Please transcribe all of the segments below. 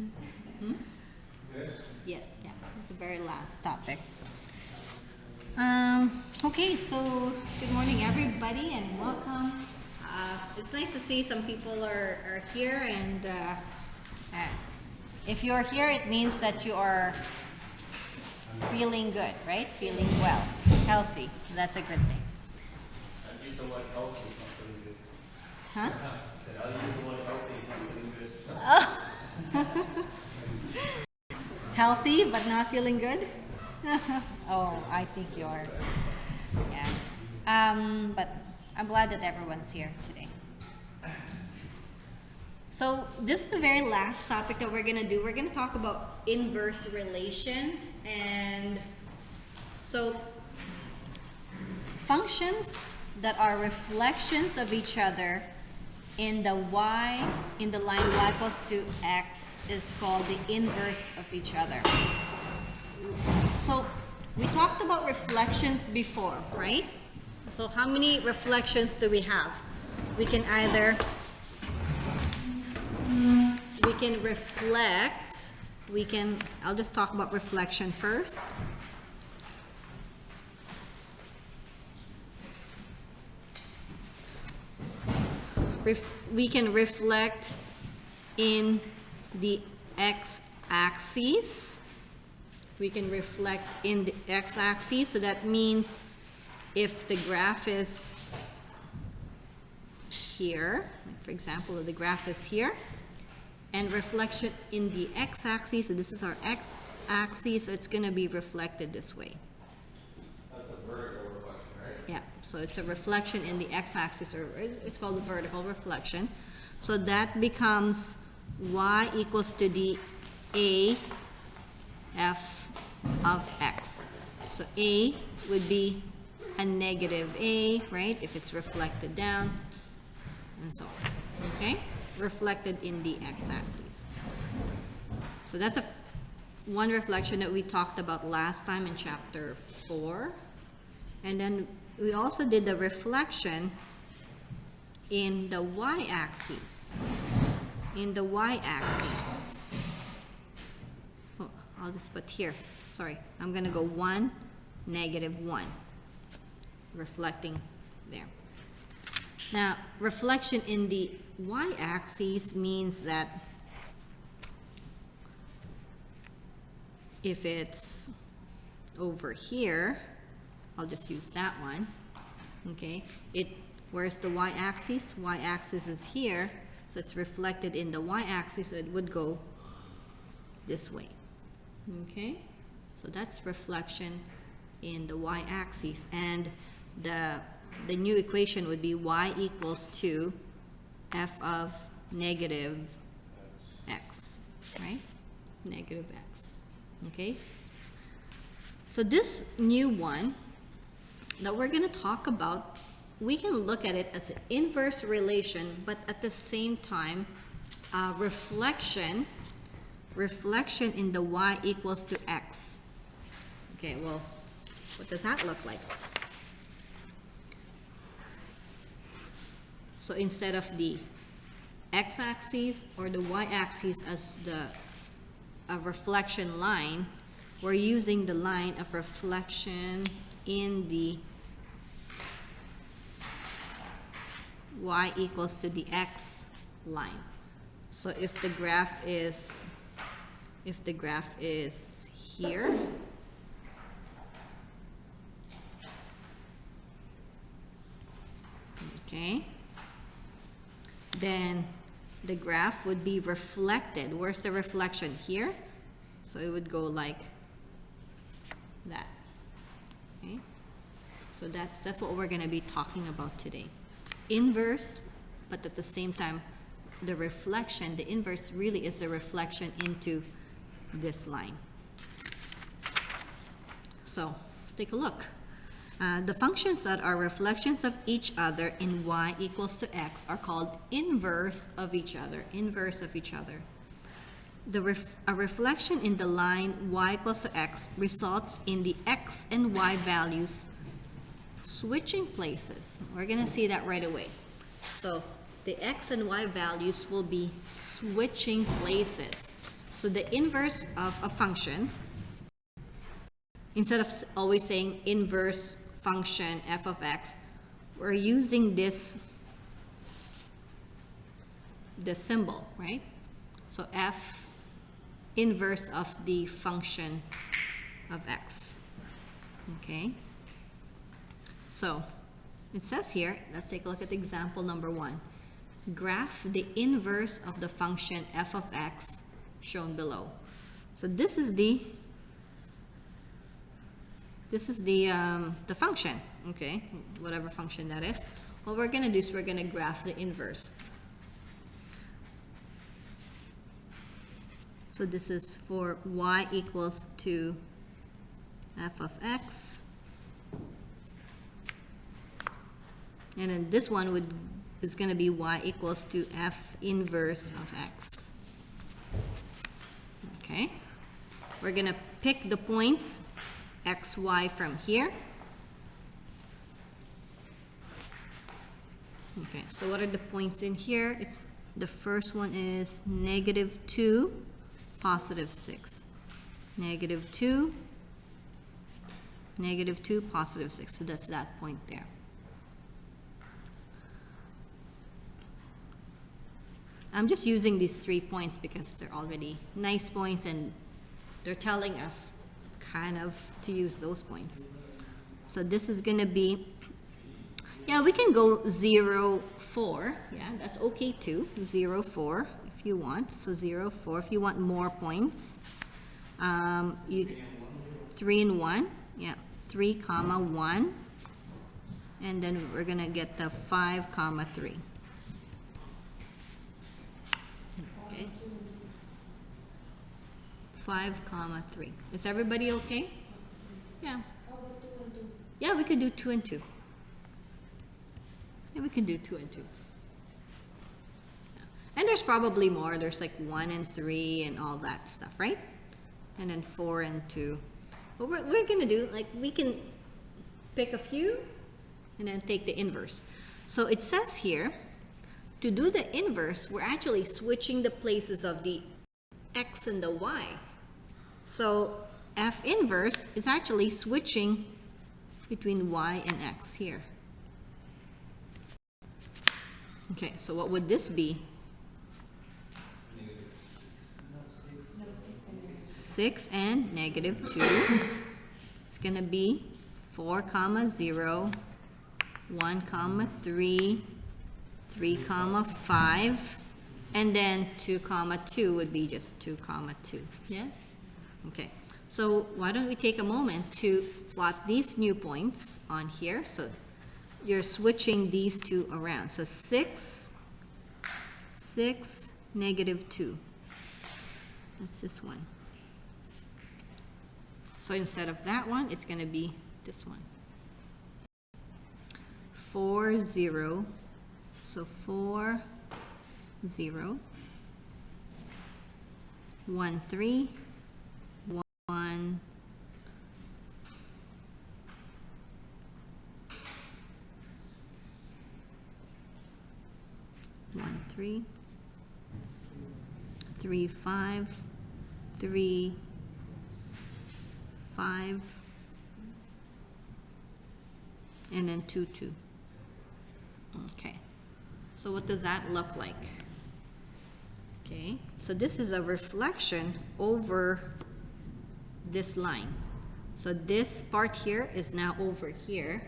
Hmm? Yes. Yes, yeah, it's the very last topic. Okay, so good morning, everybody, and welcome. It's nice to see some people are here, and if you're here, it means that you are feeling good, right? Feeling well, healthy. That's a good thing. I use the word healthy, not feeling good. Huh? I said, I'll use the word healthy, not feeling good. Healthy but not feeling good? Oh, I think you are. Yeah. But I'm glad that everyone's here today. So this is the very last topic that we're gonna do. We're gonna talk about inverse relations, and so functions that are reflections of each other in the line y equals to x is called the inverse of each other. So we talked about reflections before, right? So how many reflections do we have? We can reflect, I'll just talk about reflection first. We can reflect in the x-axis. We can reflect in the x-axis, so that means if the graph is here, like for example, the graph is here, and reflection in the x-axis, so this is our x-axis, so it's going to be reflected this way. That's a vertical reflection, right? Yeah, so it's a reflection in the x-axis, or it's called a vertical reflection. So that becomes y equals to the a f of x. So a would be a negative a, right, if it's reflected down, and so on, okay? Reflected in the x-axis. So that's one reflection that we talked about last time in chapter 4. And then we also did the reflection in the y-axis. In the y-axis. Oh, I'll just put here. Sorry, I'm going to go 1, -1. Reflecting there. Now, reflection in the y-axis means that if it's over here, I'll just use that one, okay? Where's the y-axis? Y-axis is here, so it's reflected in the y-axis, so it would go this way, okay? So that's reflection in the y-axis, and the new equation would be y equals to f of negative x, right? Negative x, okay? So this new one that we're going to talk about, we can look at it as an inverse relation, but at the same time, reflection in the y equals to x. Okay, well, what does that look like? So instead of the x-axis or the y-axis as a reflection line, we're using the line of reflection in the y equals to the x line. So if the graph is here, okay, then the graph would be reflected. Where's the reflection? Here. So it would go like that. Okay? So that's what we're going to be talking about today. Inverse, but at the same time, the reflection, the inverse really is a reflection into this line. So let's take a look. The functions that are reflections of each other in y equals to x are called inverse of each other. Inverse of each other. A reflection in the line y equals to x results in the x and y values switching places. We're going to see that right away. So the x and y values will be switching places. So the inverse of a function, instead of always saying inverse function f of x, we're using this symbol, right? So f inverse of the function of x. Okay? So it says here, let's take a look at example number 1. Graph the inverse of the function f of x shown below. So this is the function, okay? Whatever function that is. What we're gonna do is we're gonna graph the inverse. So this is for y equals to f of x. And then this one is going to be y equals to f inverse of x. Okay? We're going to pick the points x, y from here. Okay, so what are the points in here? The first one is -2, +6. -2, -2, +6. So that's that point there. I'm just using these 3 points because they're already nice points and they're telling us kind of to use those points. So this is going to be, yeah, we can go 0, 4. Yeah, that's okay too. 0, 4 if you want. So 0, 4 if you want more points. 3 and 1. Yeah, 3, 1. And then we're going to get the 5, 3. Okay. 5, 3. Is everybody okay? Yeah. Yeah, we could do 2 and 2. Yeah, we can do 2 and 2. Yeah. And there's probably more. There's like 1 and 3 and all that stuff, right? And then 4 and 2. What we're gonna do, like, we can pick a few and then take the inverse. So it says here, to do the inverse, we're actually switching the places of the x and the y. So f inverse is actually switching between y and x here. Okay, so what would this be? 6 and -2. It's going to be 4, 0, 1, 3, 3, 5, and then 2, 2 would be just 2, 2. Yes? Okay. So why don't we take a moment to plot these new points on here. So you're switching these two around. So 6, -2. That's this one. So instead of that one, it's going to be this one. 4, 0. So 4, 0. 1, 3. 1. 1, 3. 3, 5. 3, 5, and then 2, 2. Okay, so what does that look like? Okay, so this is a reflection over this line. So this part here is now over here,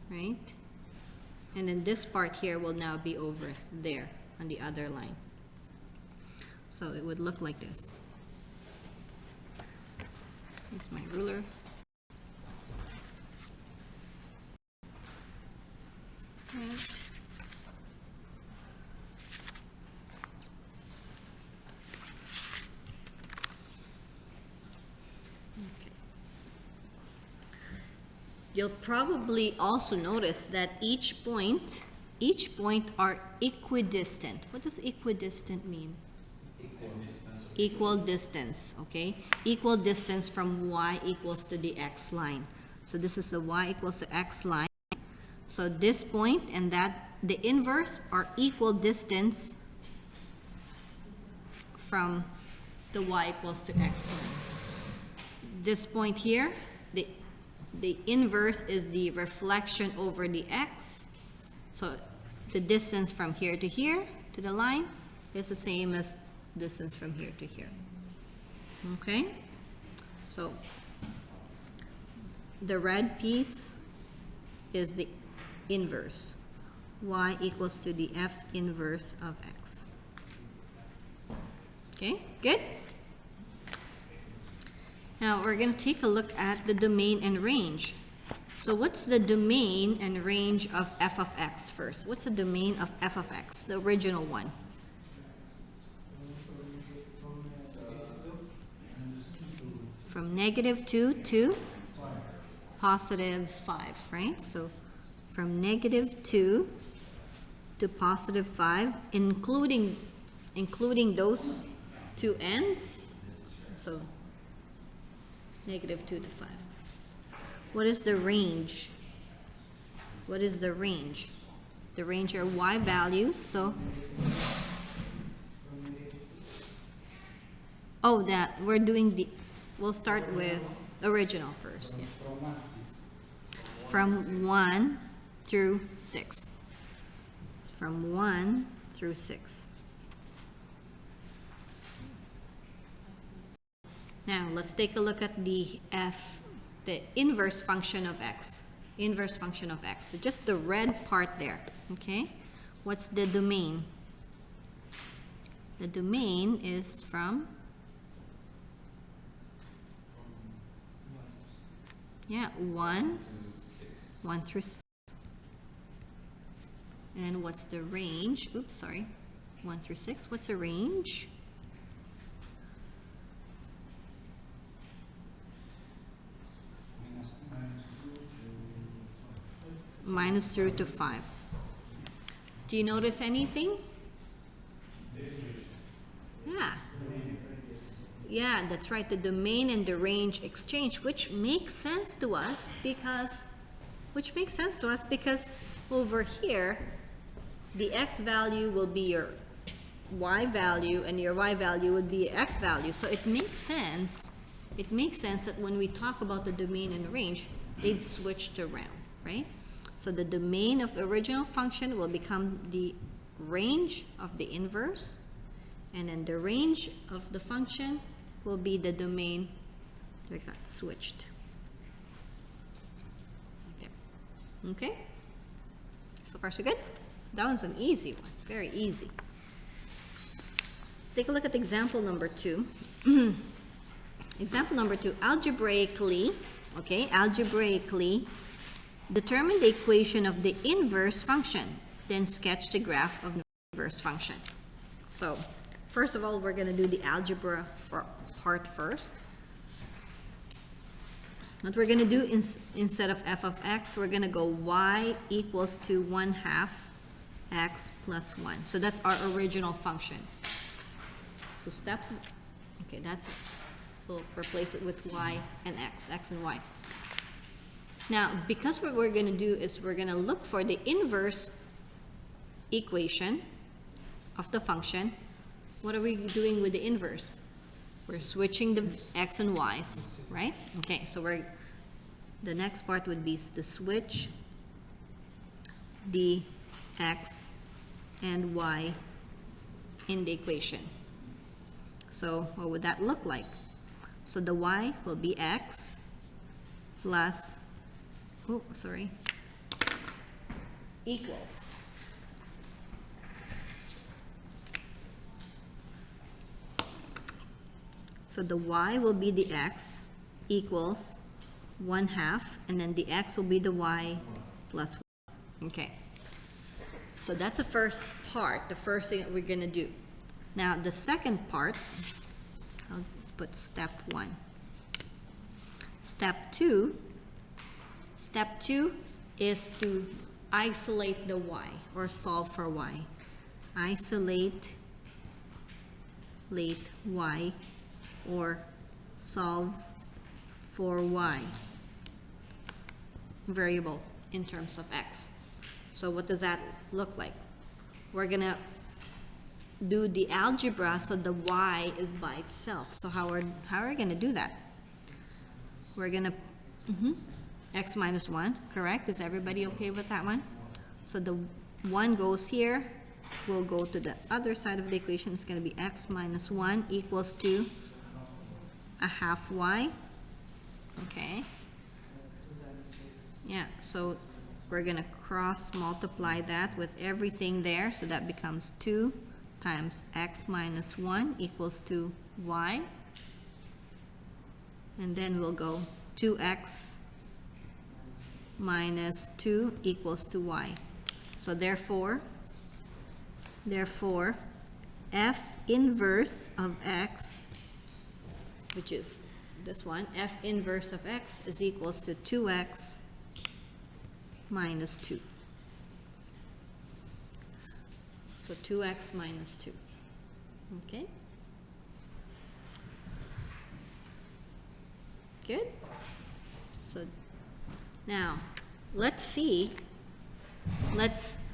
right? And then this part here will now be over there on the other line. So it would look like this. Here's my ruler. Okay. You'll probably also notice that each point are equidistant. What does equidistant mean? Equal distance, okay? Equal distance from y equals to the x line. So this is the y equals to x line. So this point and that, the inverse, are equal distance from the y equals to x line. This point here, the inverse is the reflection over the x. So the distance from here to the line is the same as distance from here to here. Okay? So the red piece is the inverse. Y equals to the f inverse of x. Okay, good? Now we're going to take a look at the domain and range. So what's the domain and range of f of x first? What's the domain of f of x, the original one? From -2 to +5, right? So from -2 to +5, including those two ends. So -2 to 5. What is the range? What is the range? The range are y values, so we'll start with original first. Yeah. From 1 through 6. It's from 1 through 6. Now, let's take a look at the inverse function of x. Inverse function of x. So just the red part there, okay? What's the domain? The domain is from, 1 through 6. And what's the range? Oops, sorry. 1 through 6. What's the range? -3 to 5. Do you notice anything? Yeah. Yeah, that's right. The domain and the range exchange, which makes sense to us because over here, the x value will be your y value and your y value would be x value. So it makes sense. It makes sense that when we talk about the domain and the range, they've switched around, right? So the domain of the original function will become the range of the inverse, and then the range of the function will be the domain that got switched. Okay? So far so good? That one's an easy one, very easy. Let's take a look at example number 2. Example number 2, algebraically, determine the equation of the inverse function, then sketch the graph of the inverse function. So, first of all, we're going to do the algebra part first. What we're going to do instead of f of x, we're going to go y equals to 1/2 x plus 1. So that's our original function. So that's it. We'll replace it with y and x and y. Now, because what we're going to do is we're going to look for the inverse equation of the function. What are we doing with the inverse? We're switching the x and y's, right? Okay, so the next part would be to switch the x and y in the equation. So what would that look like? So the y will be x plus, equals. So the y will be the x equals 1/2, and then the x will be the y plus 1. Okay. So that's the first part, the first thing that we're going to do. Now the second part, let's put step 1. Step 2 is to isolate the y, or solve for y. Isolate y, or solve for y variable in terms of x. So what does that look like? We're gonna do the algebra so the y is by itself. So how are we going to do that? We're going to, x minus 1, correct? Is everybody okay with that one? So the 1 goes here, will go to the other side of the equation. It's going to be x minus 1 equals to a half y. Okay. Yeah, so we're going to cross multiply that with everything there. So that becomes 2 times x minus 1 equals to y. And then we'll go 2x minus 2 equals to y. So therefore, f inverse of x, which is this one, f inverse of x is equals to 2x minus 2. So 2x minus 2. Okay? Good? So now, let's see,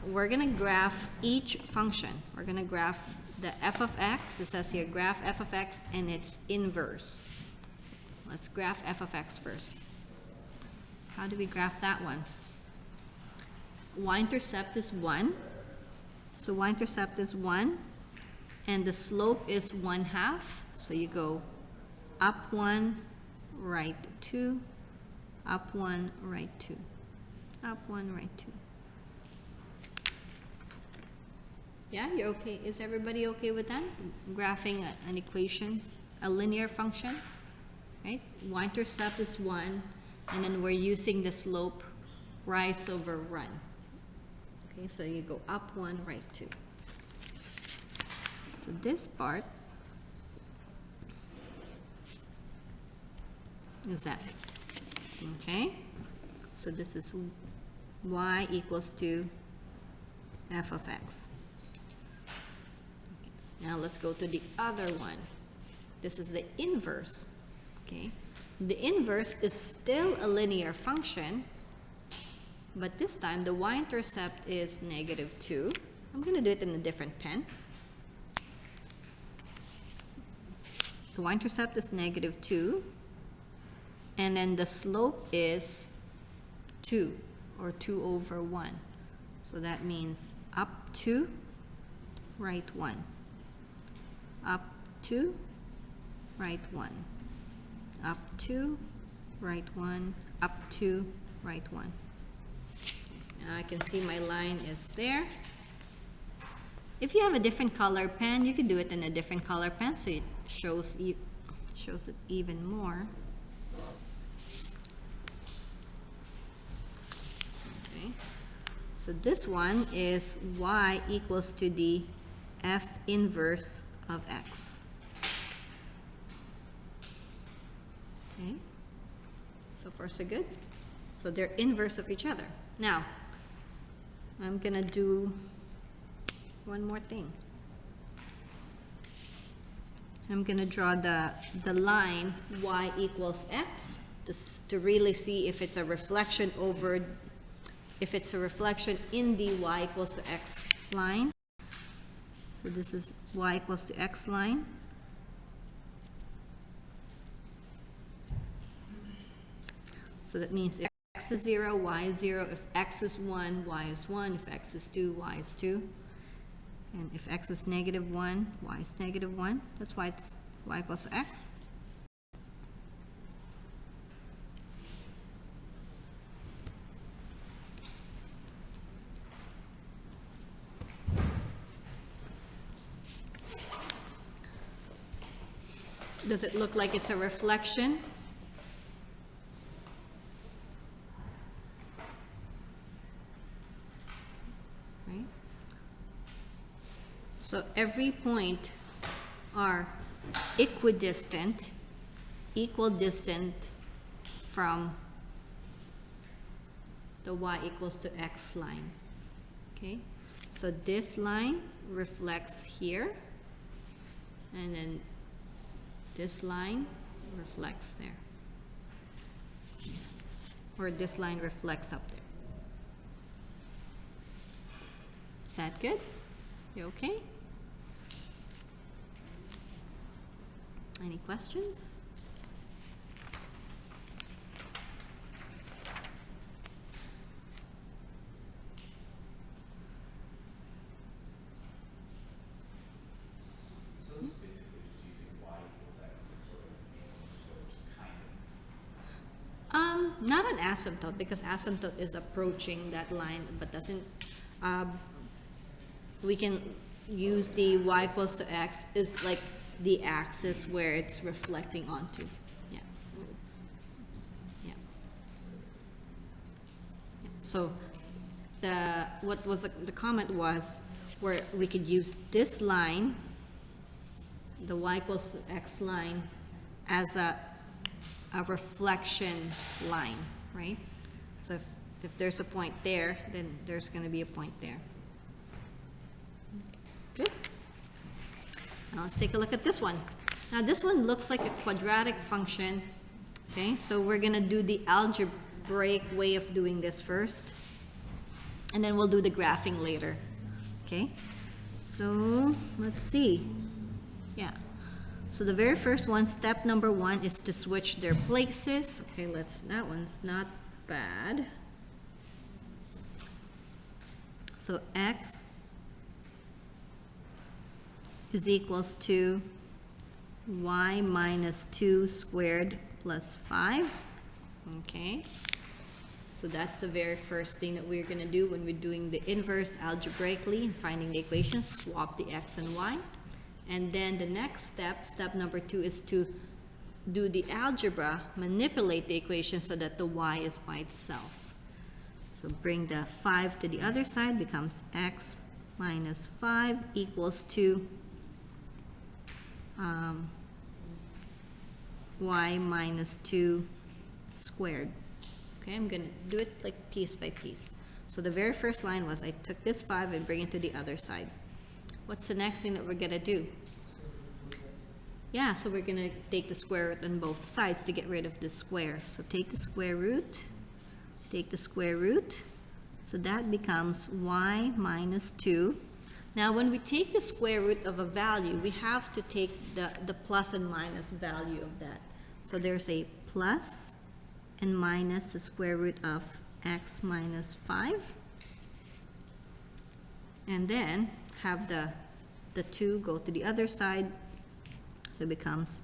we're going to graph each function. We're going to graph the f of x. It says here, graph f of x and its inverse. Let's graph f of x first. How do we graph that one? Y-intercept is 1. So y-intercept is 1. And the slope is 1/2. So you go up 1, right 2, up 1, right 2, up 1, right 2. Yeah, you're okay. Is everybody okay with that? Graphing an equation, a linear function, right? Y-intercept is 1, and then we're using the slope rise over run. Okay, so you go up 1, right 2. So this part is that. Okay, so this is y equals to f of x. Now let's go to the other one. This is the inverse. Okay, the inverse is still a linear function, but this time the y-intercept is -2. I'm going to do it in a different pen. The y-intercept is -2, and then the slope is 2, or 2 over 1. So that means up 2, right 1. Up 2, right 1. Up 2, right 1. Up 2, right 1. Now I can see my line is there. If you have a different color pen, you can do it in a different color pen so it shows it even more. Okay. So this one is y equals to the f inverse of x. Okay. So far so good. So they're inverse of each other. Now, I'm gonna do one more thing. I'm gonna draw the line y equals x to really see if it's a reflection over, if it's a reflection in the y equals to x line. So this is y equals to x line. So that means if x is 0, y is 0. If x is 1, y is 1. If x is 2, y is 2. And if x is -1, y is -1. That's why it's y equals to x. Does it look like it's a reflection? Right? So every point are equidistant, equal distant from the y equals to x line. Okay? So this line reflects here, and then this line reflects there. Or this line reflects up there. Is that good? You okay? Any questions? So this is basically just using y equals x as sort of an asymptote, kind of. Not an asymptote, because asymptote is approaching that line, but doesn't, we can use the y equals to x is like the axis where it's reflecting onto. Yeah. Yeah. So what was the comment was where we could use this line, the y equals to x line, as a reflection line, right? So if there's a point there, then there's going to be a point there. Good. Now let's take a look at this one. Now this one looks like a quadratic function. Okay, so we're going to do the algebraic way of doing this first, and then we'll do the graphing later. Okay, so let's see. Yeah. So the very first one, step number 1, is to switch their places. Okay, that one's not bad. So x is equals to y minus 2 squared plus 5. Okay. So that's the very first thing that we're going to do when we're doing the inverse algebraically and finding the equation. Swap the x and y. And then the next step, step number 2, is to do the algebra, manipulate the equation so that the y is by itself. So bring the 5 to the other side, becomes x minus 5 equals to y minus 2 squared. Okay, I'm going to do it like piece by piece. So the very first line was I took this 5 and bring it to the other side. What's the next thing that we're going to do? Yeah, so we're going to take the square root on both sides to get rid of the square. So take the square root, take the square root. So that becomes y minus 2. Now when we take the square root of a value, we have to take the plus and minus value of that. So there's a plus and minus the square root of x minus 5. And then have the 2 go to the other side, so it becomes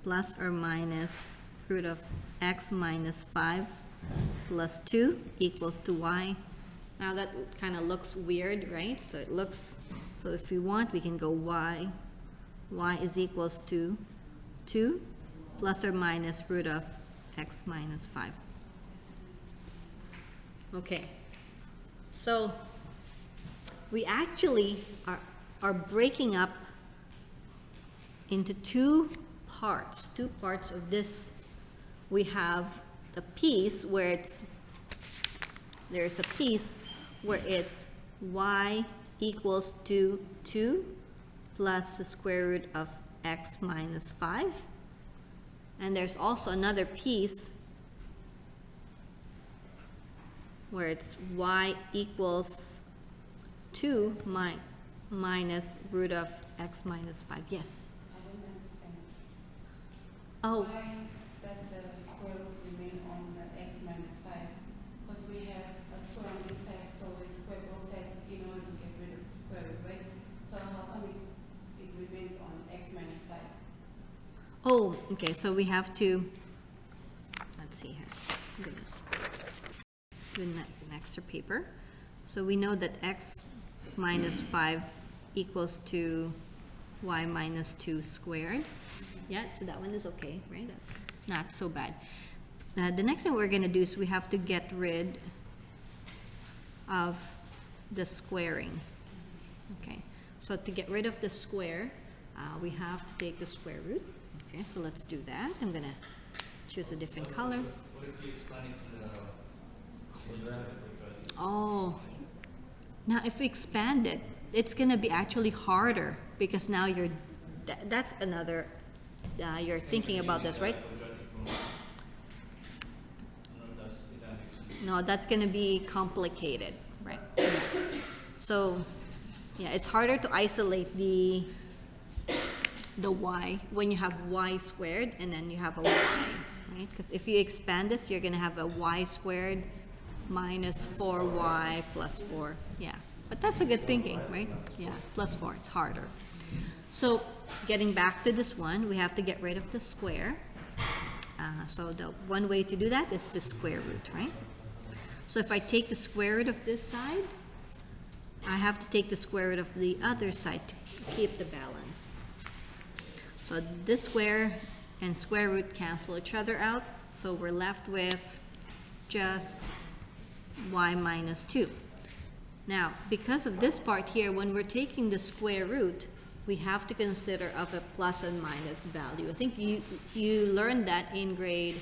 plus or minus root of x minus 5 plus 2 equals to y. Now that kind of looks weird, right? So it looks, so if we want, we can go y is equals to 2 plus or minus root of x minus 5. Okay. So we actually are breaking up into two parts of this. We have the piece where there's a piece where it's y equals to 2 plus the square root of x minus 5. And there's also another piece where it's y equals 2 minus root of x minus 5. Yes? I don't understand. Oh, Why does the square root remain on the x minus 5? Because we have a square on this side, so we square both sides in order to get rid of the square root, right? So how come it remains on x minus 5? oh, okay, so we have to, let's see here. I'm gonna do an extra paper. So we know that x minus 5 equals to y minus 2 squared. Yeah, so that one is okay, right? That's not so bad. The next thing we're going to do is we have to get rid of the squaring. Okay, so to get rid of the square, we have to take the square root. Okay, so let's do that. I'm going to choose a different color. What if you expand it to the quadratic? Oh, now if we expand it, it's going to be actually harder because now that's another, you're thinking about this, right? No, that's going to be complicated, right? So, yeah, it's harder to isolate the the y, when you have y squared and then you have a y, right? Because if you expand this, you're gonna have a y squared minus 4y plus 4, yeah. But that's a good thinking, right? Yeah, plus 4, it's harder. So getting back to this one, we have to get rid of the square. So the one way to do that is to square root, right? So if I take the square root of this side, I have to take the square root of the other side to keep the balance. So this square and square root cancel each other out, so we're left with just y minus 2. Now, because of this part here, when we're taking the square root, we have to consider of a plus and minus value. I think you learned that in grade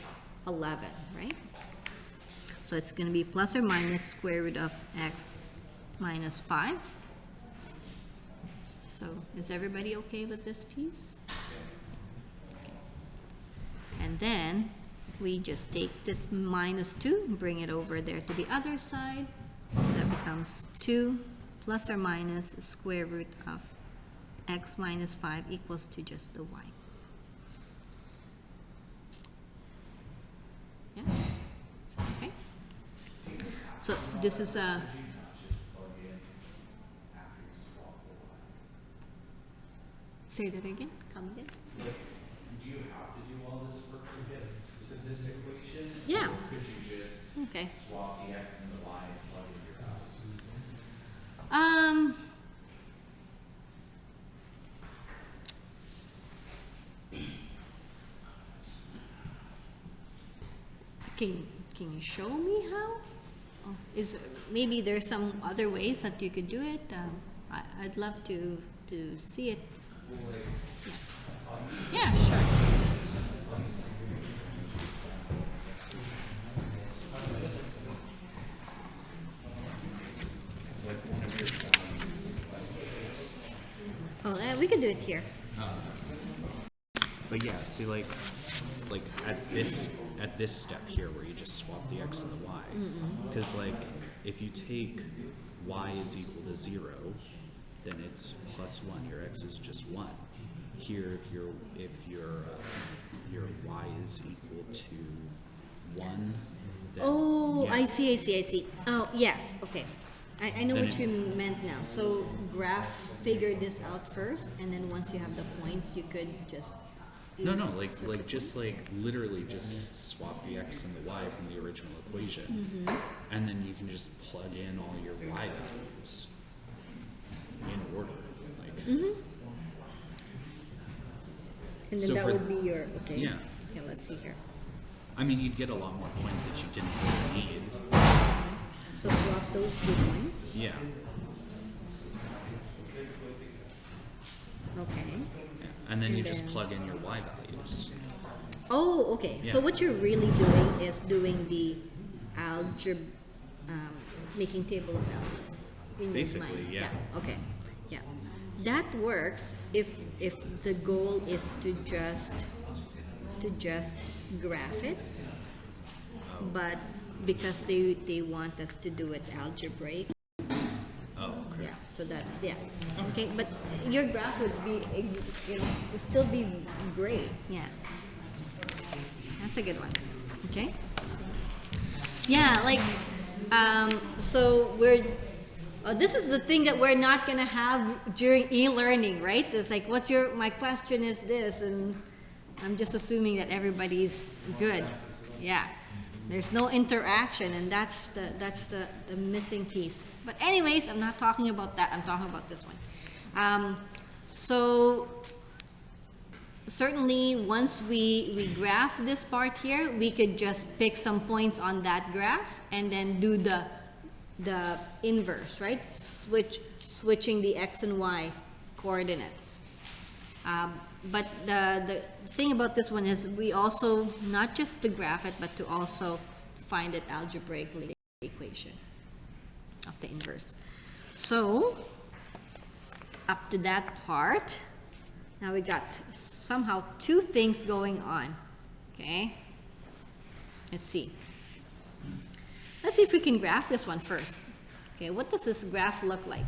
11, right? So it's going to be plus or minus square root of x minus 5. So is everybody okay with this piece? Okay. And then we just take this minus 2, bring it over there to the other side. So that becomes 2 plus or minus square root of x minus 5 equals to just the y. Yeah? Okay. So this is a... Say that again, come again. Do you have to do all this work to get to this equation? Yeah. Or could you just Okay. swap the x and the y and plug in your values? Can you show me how? Oh, maybe there's some other ways that you could do it? I'd love to see it. Yeah, sure. Oh, we could do it here. But yeah, see, like at this step here where you just swap the x and the y, because like if you take y is equal to 0, then it's plus 1. Your x is just 1. Here, if your y is equal to 1, then Oh, yeah. I see. Oh, yes, okay. I know Then what you meant now. So graph, figure this out first, and then once you have the points, you could just... No, like just like literally just swap the x and the y from the original equation, and then you can just plug in all your y values in order. Like, And then So that for- would be your... Okay. Yeah. Okay, let's see here. I mean, you'd get a lot more points that you didn't really need. So swap those 2 points. Yeah. Okay. Yeah. And then And you just then- plug in your y values. Oh, okay. So Yeah. what you're really doing is doing the algebra, making table of values in your Basically, mind. yeah. Okay. Yeah. That works if the goal is to just graph it, but because they want us to do it algebraic. Oh, okay. Yeah, so that's, yeah. Okay, but your graph would be, would still be great, yeah. That's a good one, okay? Yeah, like, so this is the thing that we're not gonna have during e-learning, right? It's like, my question is this, and I'm just assuming that everybody's good, yeah. There's no interaction, and that's the missing piece. But anyways, I'm not talking about that. I'm talking about this one. So certainly, once we graph this part here, we could just pick some points on that graph and then do the inverse, right? Switching the x and y coordinates. But the thing about this one is we also, not just to graph it, but to also find it algebraically, the equation of the inverse. So, up to that part, now we got somehow 2 things going on, okay? Let's see. Let's see if we can graph this one first. Okay, what does this graph look like?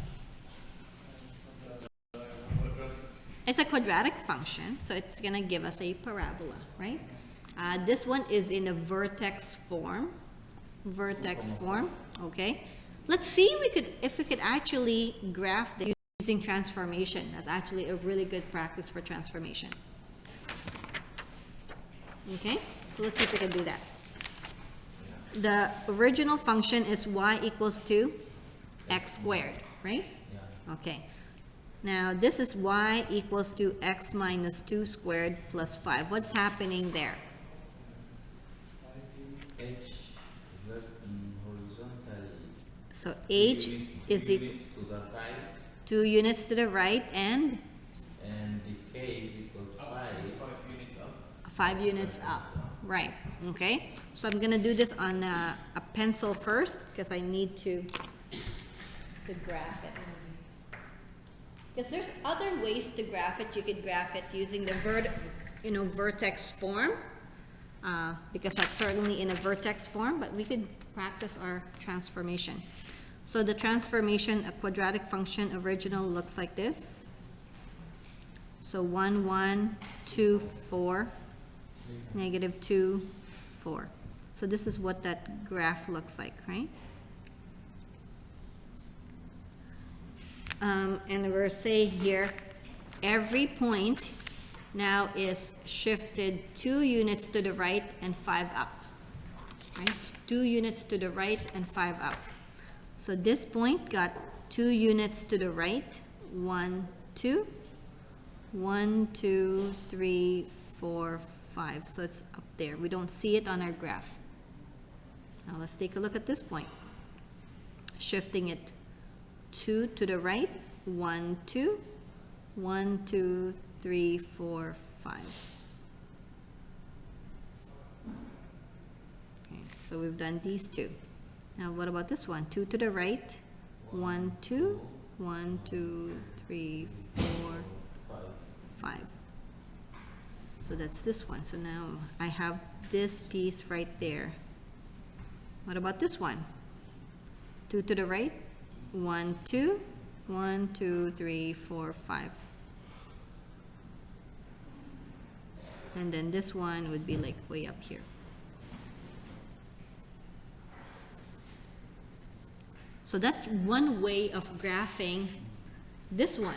It's a quadratic function, so it's gonna give us a parabola, right? This one is in a vertex form. Vertex form, okay? Let's see if we could actually graph this using transformation. That's actually a really good practice for transformation. Okay, so let's see if we can do that. The original function is y equals to x squared, right? Yeah. Okay. Now this is y equals to x minus 2 squared plus 5. What's happening there? H horizontally. So h is two equal units to the right 2 units to the right and and decay equals 5. 5 units up. Right, okay? So I'm gonna do this on a pencil first because I need to graph it. Because there's other ways to graph it. You could graph it using the vertex form, because that's certainly in a vertex form, but we could practice our transformation. So the transformation, a quadratic function original looks like this. So 1, 1, 2, 4, negative 2, 4. So this is what that graph looks like, right? And we're saying here, every point now is shifted 2 units to the right and 5 up, right? 2 units to the right and 5 up. So this point got 2 units to the right, 1, 2, 1, 2, 3, 4, 5. So it's up there. We don't see it on our graph. Now let's take a look at this point. Shifting it 2 to the right, 1, 2, 1, 2, 3, 4, 5. Okay, so we've done these two. Now what about this one? 2 to the right, 1, 2, 1, 2, 3, 4, 5. So that's this one. So now I have this piece right there. What about this one? 2 to the right, 1, 2, 1, 2, 3, 4, 5. And then this one would be like way up here. So that's one way of graphing this one.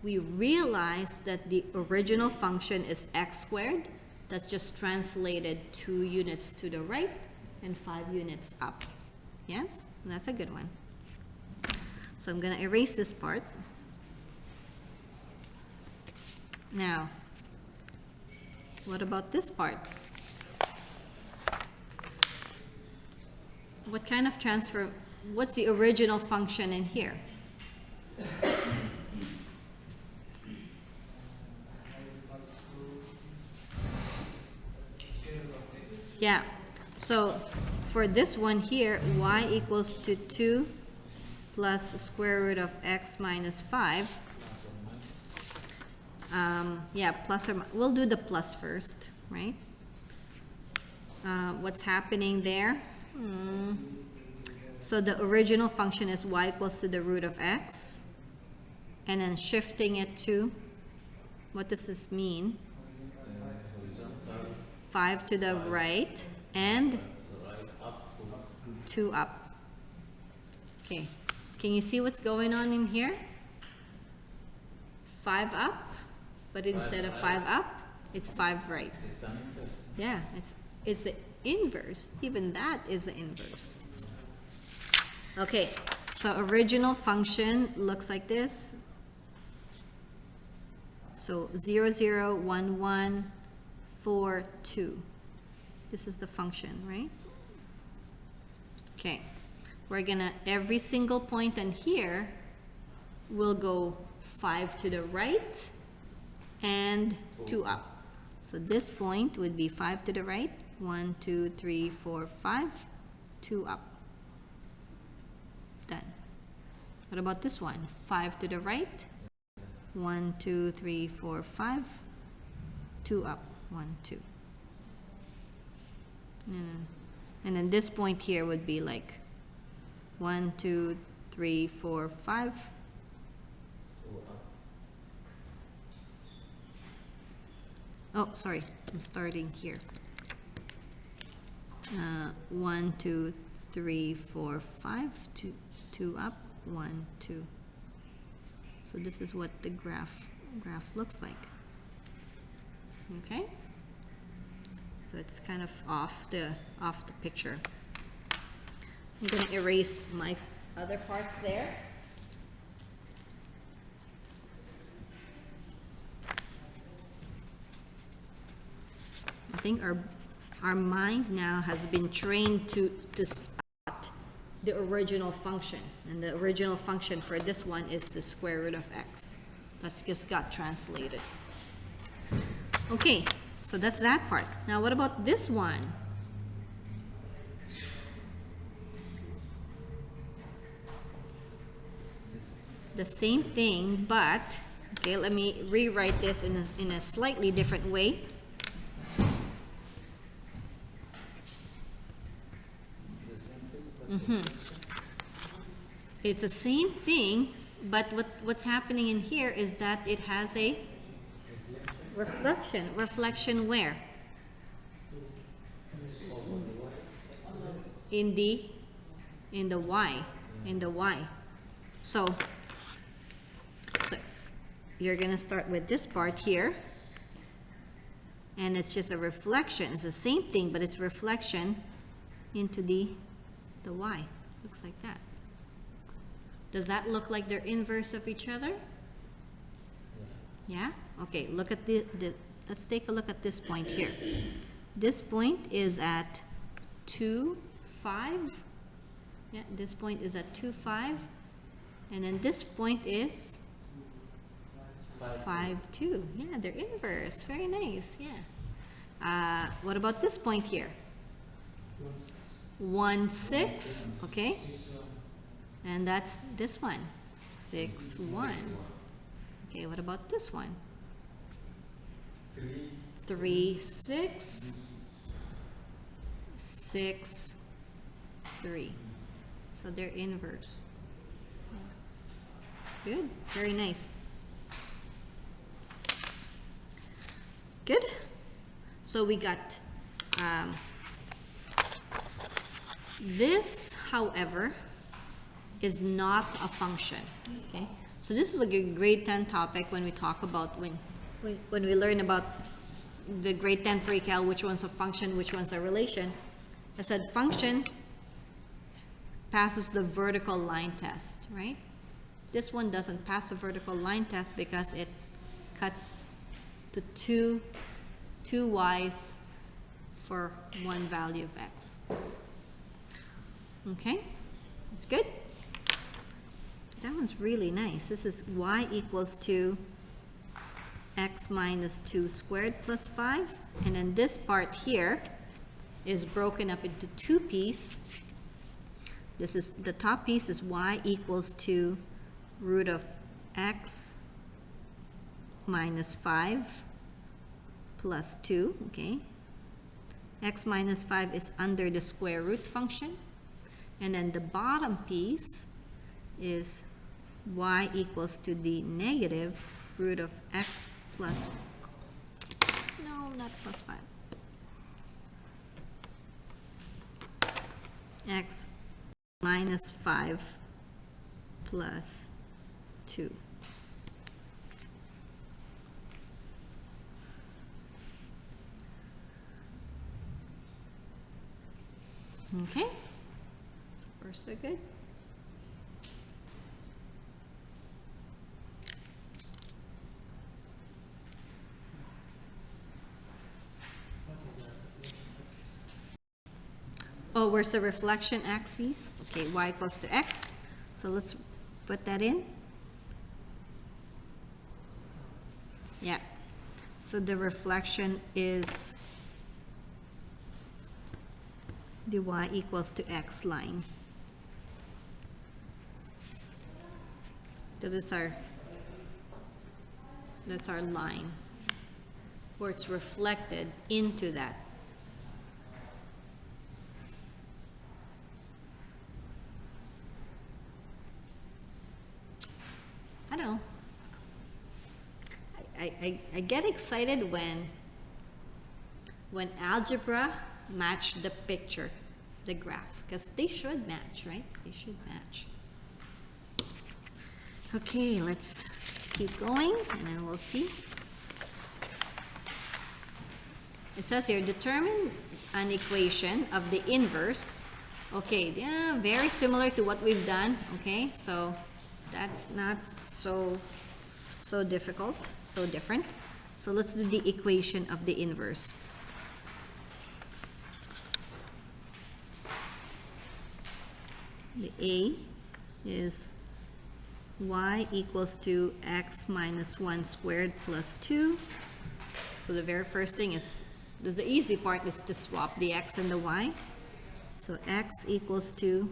We realize that the original function is x squared. That's just translated 2 units to the right and 5 units up. Yes? That's a good one. So I'm going to erase this part. Now, what about this part? What kind of transfer? What's the original function in here? Yeah, so for this one here, y equals to 2 plus square root of x minus 5. Yeah, plus or we'll do the plus first, right? What's happening there? So the original function is y equals to the root of x, and then shifting it to, what does this mean? 5 to the right and 2 up. Okay, can you see what's going on in here? 5 up, but instead of 5 up, it's 5 right. It's an inverse. Yeah, it's the inverse. Even that is the inverse. Okay, so original function looks like this. So 0, 0, 1, 1, 4, 2. This is the function, right? Okay, we're gonna, every single point in here will go 5 to the right and 2 up. So this point would be 5 to the right, 1, 2, 3, 4, 5, 2 up. Done. What about this one? 5 to the right, 1, 2, 3, 4, 5, 2 up, 1, 2. And then this point here would be like 1, 2, 3, 4, 5. oh, sorry, I'm starting here. 1, 2, 3, 4, 5, 2 up, 1, 2. So this is what the graph looks like. Okay? So it's kind of off the picture. I'm gonna erase my other parts there. I think our mind now has been trained to spot the original function, and the original function for this one is the square root of x. That's just got translated. Okay, so that's that part. Now what about this one? The same thing, but okay, let me rewrite this in a slightly different way. It's the same thing, but what's happening in here is that it has a reflection. Reflection where? In the y. In the y. So you're gonna start with this part here, and it's just a reflection. It's the same thing, but it's reflection into the y. Looks like that. Does that look like they're inverse of each other? Yeah? Okay, look at let's take a look at this point here. This point is at 2, 5. Yeah, this point is at 2, 5. And then this point is 5, 2. Yeah, they're inverse. Very nice. Yeah. What about this point here? 1, 6. Okay. And that's this one. 6, 1. Okay, what about this one? 3, 6. 6, 3. So they're inverse. Good. Very nice. Good. So we got this, however, is not a function. Okay. So this is a good grade 10 topic when we talk about when we learn about the grade 10 pre-cal, which one's a function, which one's a relation. I said function passes the vertical line test, right? This one doesn't pass the vertical line test because it cuts to two y's for one value of x. Okay, that's good. That one's really nice. This is y equals to x minus 2 squared plus 5. And then this part here is broken up into two pieces. This is the top piece is y equals to root of x minus 5 plus 2. Okay. X minus 5 is under the square root function. And then the bottom piece is y equals to the negative root of x plus, no, not plus 5. X minus 5 plus 2. Okay, so far so good. Oh, where's the reflection axis? Okay, y equals to x. So let's put that in. Yeah. So the reflection is the y equals to x line. That's our line where it's reflected into that. I don't know. I get excited when when algebra match the picture, the graph, because they should match, right? They should match. Okay, let's keep going and then we'll see. It says here, determine an equation of the inverse. Okay, yeah, very similar to what we've done, okay? So that's not so difficult, so different. So let's do the equation of the inverse. The A is y equals to x minus 1 squared plus 2. So the very first thing is, the easy part is to swap the x and the y. So x equals to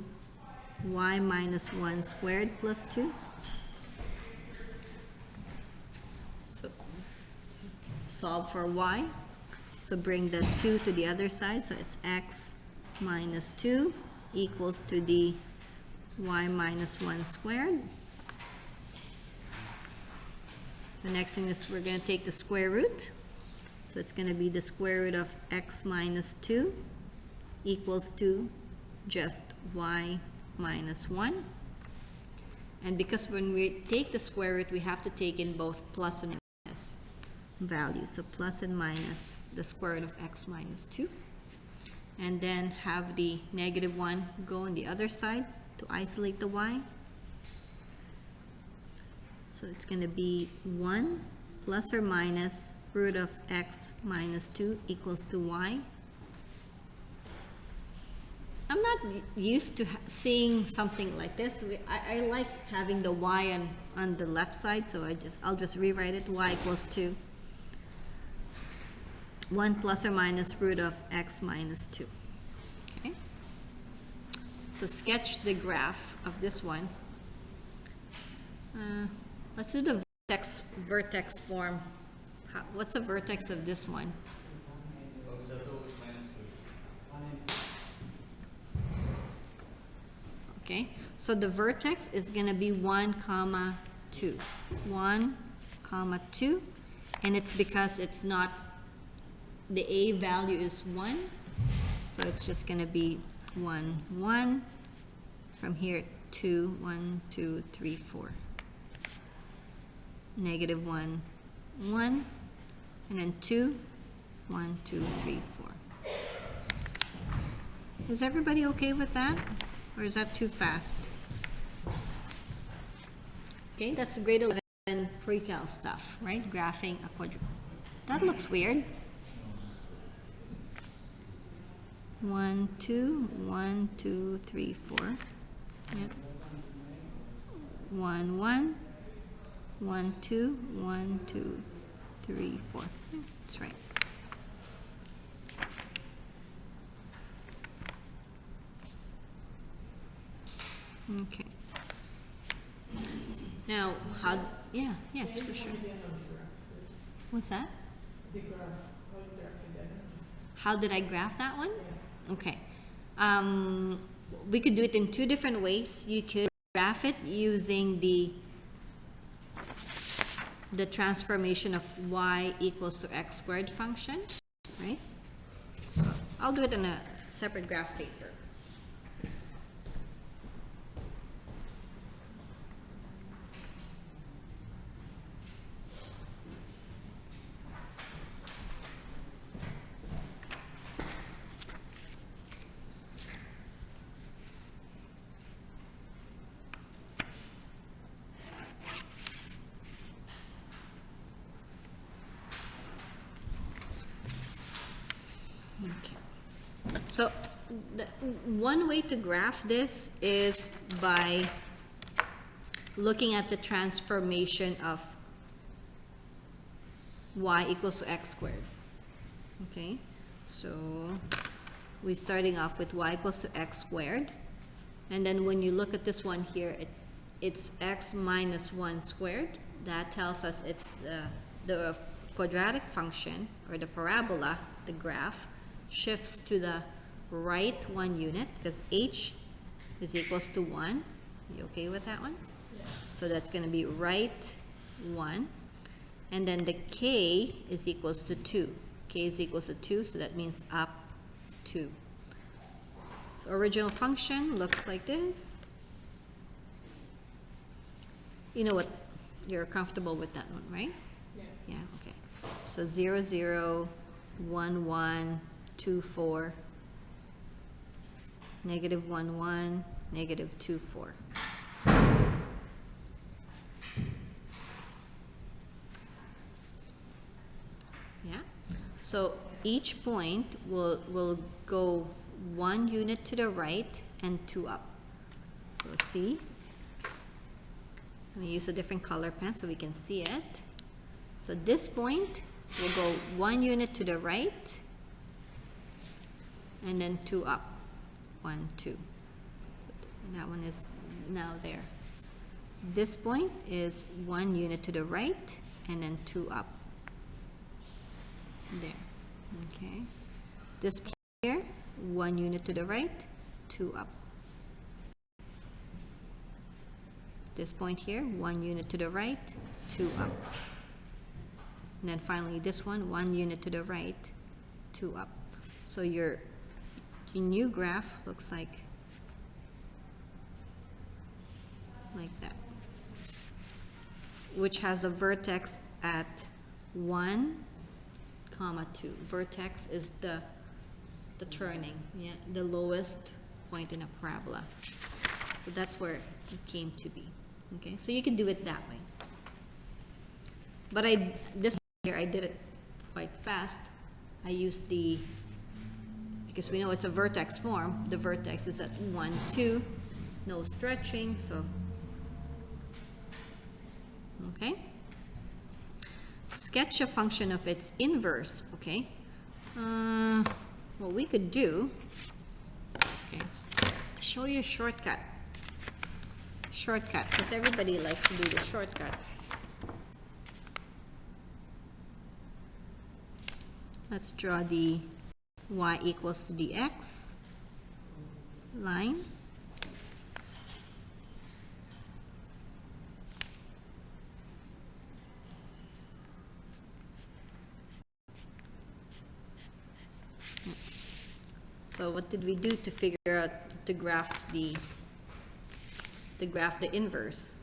y minus 1 squared plus 2. So solve for y. So bring the 2 to the other side. So it's x minus 2 equals to the y minus 1 squared. The next thing is we're going to take the square root. So it's going to be the square root of x minus 2 equals to just y minus 1. And because when we take the square root, we have to take in both plus and minus values. So plus and minus the square root of x minus 2. And then have the negative 1 go on the other side to isolate the y. So it's going to be 1 plus or minus root of x minus 2 equals to y. I'm not used to seeing something like this. I like having the y on the left side, so I'll just rewrite it. Y equals to 1 plus or minus root of x minus 2. Okay. So sketch the graph of this one. Let's do the vertex form. What's the vertex of this one? Well, settle is -2. Okay, so the vertex is going to be 1, 2. 1, 2. And it's because it's not, the a value is 1. So it's just going to be 1, 1. From here, 2, 1, 2, 3, 4. Negative 1, 1. And then 2, 1, 2, 3, 4. Is everybody okay with that? Or is that too fast? Okay, that's the grade 11 pre-cal stuff, right? Graphing a quadrilateral. That looks weird. 1, 2, 1, 2, 3, 4. Yep. 1, 1. 1, 2, 1, 2, 3, 4. Yeah, that's right. Okay. Now, how, yeah, yes, for sure. What's that? How did I graph that one? Okay. We could do it in two different ways. You could graph it using the transformation of y equals to x squared function, right? So I'll do it in a separate graph paper. Okay. So one way to graph this is by looking at the transformation of y equals to x squared. Okay, so we're starting off with y equals to x squared, and then when you look at this one here, it's x minus 1 squared. That tells us it's the quadratic function, or the parabola, the graph, shifts to the right 1 unit, because h is equals to 1. You okay with that one? Yeah. So that's going to be right 1. And then the k is equals to 2. k is equals to 2, so that means up 2. So original function looks like this. You know what, you're comfortable with that one, right? Yeah. Yeah, okay. So 0, 0, 1, 1, 2, 4, negative 1, 1, negative 2, 4. Yeah, so each point will go 1 unit to the right and 2 up. So let's see. Let me use a different color pen so we can see it. So this point will go 1 unit to the right and then 2 up. 1, 2. So that one is now there. This point is 1 unit to the right and then 2 up. There. Okay. This point here, 1 unit to the right, 2 up. This point here, 1 unit to the right, 2 up. And then finally this one, 1 unit to the right, 2 up. So your new graph looks like that, which has a vertex at 1, 2. Vertex is the turning, yeah, the lowest point in a parabola. So that's where it came to be. Okay, so you can do it that way. But this here I did it quite fast. I used because we know it's a vertex form, the vertex is at 1, 2, no stretching, so okay. Sketch a function of its inverse, okay. What we could do, okay, show you a shortcut, because everybody likes to do the shortcut. Let's draw the y equals to the x line. So what did we do to figure out to graph the inverse?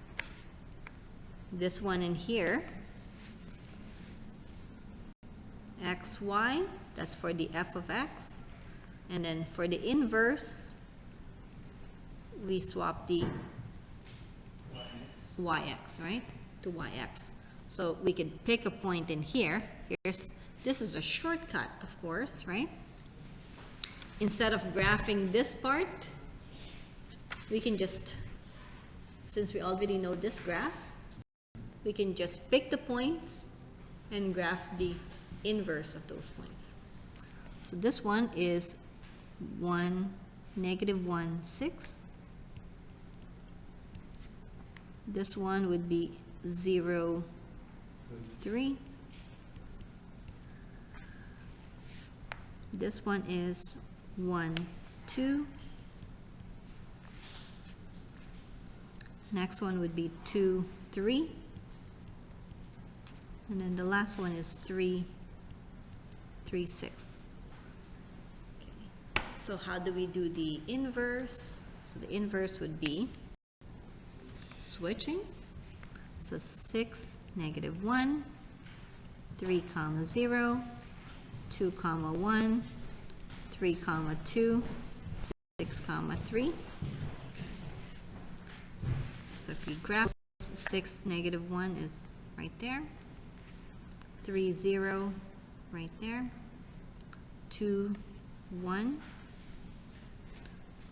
This one in here, xy, that's for the f of x, and then for the inverse we swap the yx, right, to yx. So we can pick a point in here. This is a shortcut, of course, right? Instead of graphing this part, we can just, since we already know this graph, we can just pick the points and graph the inverse of those points. So this one is 1, negative 1, 6. This one would be 0, 3. This one is 1, 2. Next one would be 2, 3. And then the last one is 3, 3, 6. Okay. So how do we do the inverse? So the inverse would be switching. So 6, negative 1, 3, 0, 2, 1, 3, 2, 6, 3. So if we graph 6, negative 1 is right there. 3, 0, right there. 2, 1,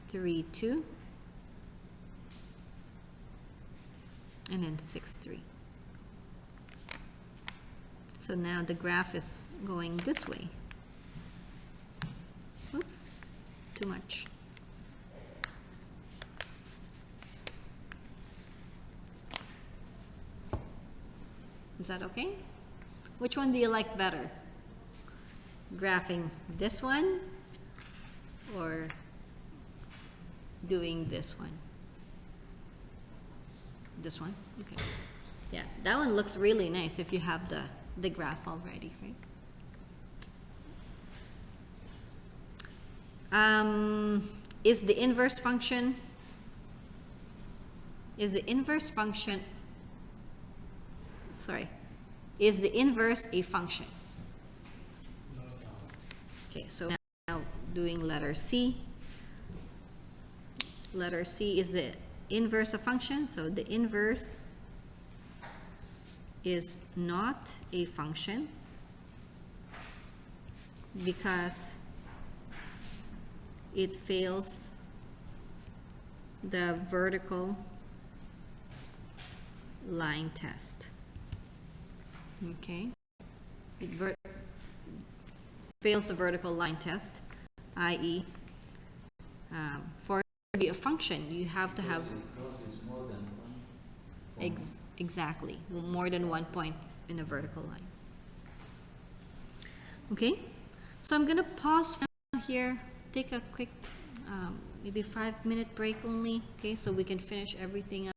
3, 2, and then 6, 3. So now the graph is going this way. Oops, too much. Is that okay? Which one do you like better? Graphing this one or doing this one? This one? Okay. Yeah, that one looks really nice if you have the graph already, right? Is the inverse function, is the inverse a function? Okay, so now doing letter C. Letter C, is the inverse a function? So the inverse is not a function because it fails the vertical line test. Okay? It fails the vertical line test, i.e., for it to be a function, you have to have Because it's more than one. exactly more than one point in a vertical line. Okay? So I'm gonna pause here, take a quick maybe 5-minute break only, okay, so we can finish everything up,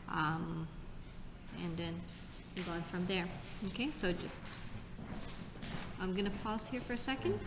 and then go on from there. Okay, so just I'm gonna pause here for a second.